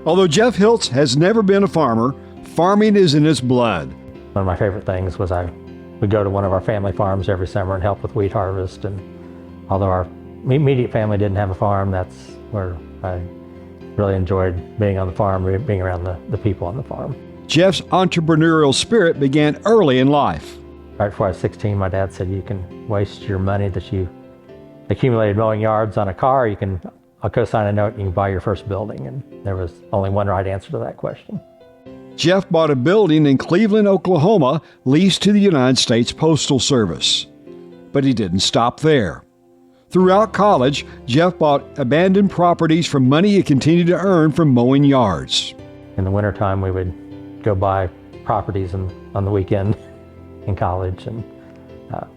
Although Jeff Hilst has never been a farmer, farming is in his blood. One of my favorite things was I would go to one of our family farms every summer and help with wheat harvest. And although our immediate family didn't have a farm, that's where I really enjoyed being on the farm, being around the people on the farm. Jeff's entrepreneurial spirit began early in life. Right before I was 16, my dad said, you can waste your money that you accumulated mowing yards on a car, I'll co-sign a note and you can buy your first building. And there was only one right answer to that question. Jeff bought a building in Cleveland, Oklahoma, leased to the United States Postal Service. But he didn't stop there. Throughout college, Jeff bought abandoned properties from money he continued to earn from mowing yards. In the wintertime, we would go buy properties on the weekend in college, and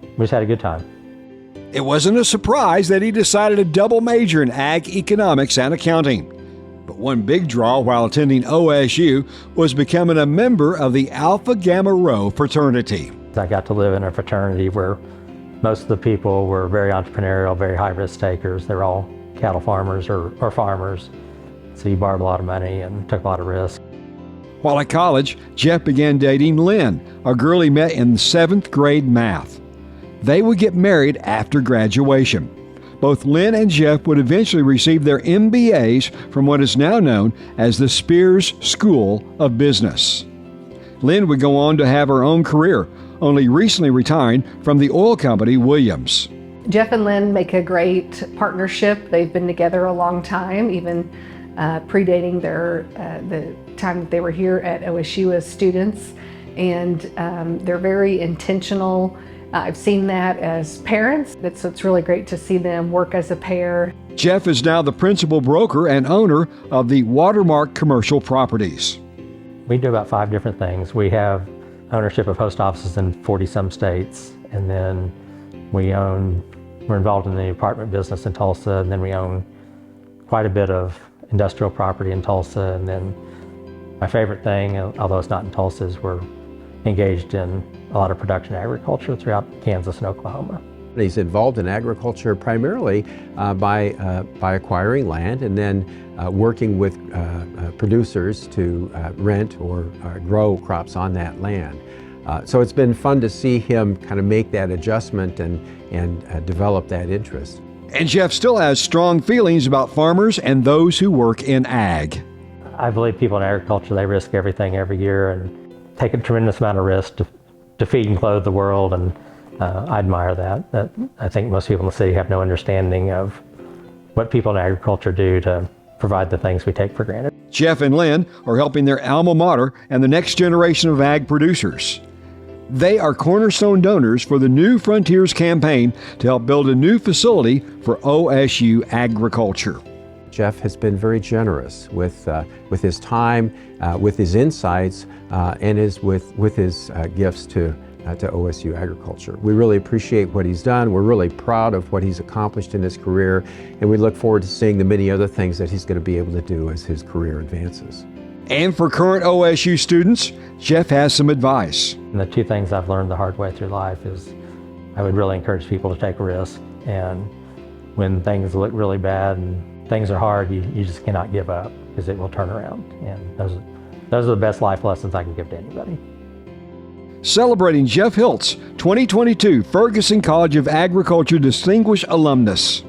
we just had a good time. It wasn't a surprise that he decided to double major in ag economics and accounting. But one big draw while attending OSU was becoming a member of the Alpha Gamma Rho fraternity. I got to live in a fraternity where most of the people were very entrepreneurial, very high risk takers. They were all cattle farmers or farmers. So you borrowed a lot of money and took a lot of risk. While at college, Jeff began dating Lynn, a girl he met in 7th grade math. They would get married after graduation. Both Lynn and Jeff would eventually receive their MBAs from what is now known as the Spears School of Business. Lynn would go on to have her own career, only recently retiring from the oil company Williams. Jeff and Lynn make a great partnership. They've been together a long time, even predating the time that they were here at OSU as students. And they're very intentional. I've seen that as parents. It's really great to see them work as a pair. Jeff is now the principal broker and owner of the Watermark Commercial Properties. We do about 5 different things. We have ownership of post offices in 40-some states, and then we're involved in the apartment business in Tulsa, and then we own quite a bit of industrial property in Tulsa. And then my favorite thing, although it's not in Tulsa, is we're engaged in a lot of production agriculture throughout Kansas and Oklahoma. He's involved in agriculture primarily by acquiring land and then working with producers to rent or grow crops on that land. So it's been fun to see him kind of make that adjustment and develop that interest. And Jeff still has strong feelings about farmers and those who work in ag. I believe people in agriculture, they risk everything every year and take a tremendous amount of risk to feed and clothe the world, and I admire that. I think most people in the city have no understanding of what people in agriculture do to provide the things we take for granted. Jeff and Lynn are helping their alma mater and the next generation of ag producers. They are Cornerstone Donors for the New Frontiers campaign to help build a new facility for OSU Agriculture. Jeff has been very generous with his time, with his insights, and with his gifts to OSU Agriculture. We really appreciate what he's done. We're really proud of what he's accomplished in his career, and we look forward to seeing the many other things that he's going to be able to do as his career advances. And for current OSU students, Jeff has some advice. And the 2 things I've learned the hard way through life is I would really encourage people to take a risk, and when things look really bad and things are hard, you just cannot give up, because it will turn around. And those are the best life lessons I can give to anybody. Celebrating Jeff Hilst's 2022 Ferguson College of Agriculture Distinguished Alumnus.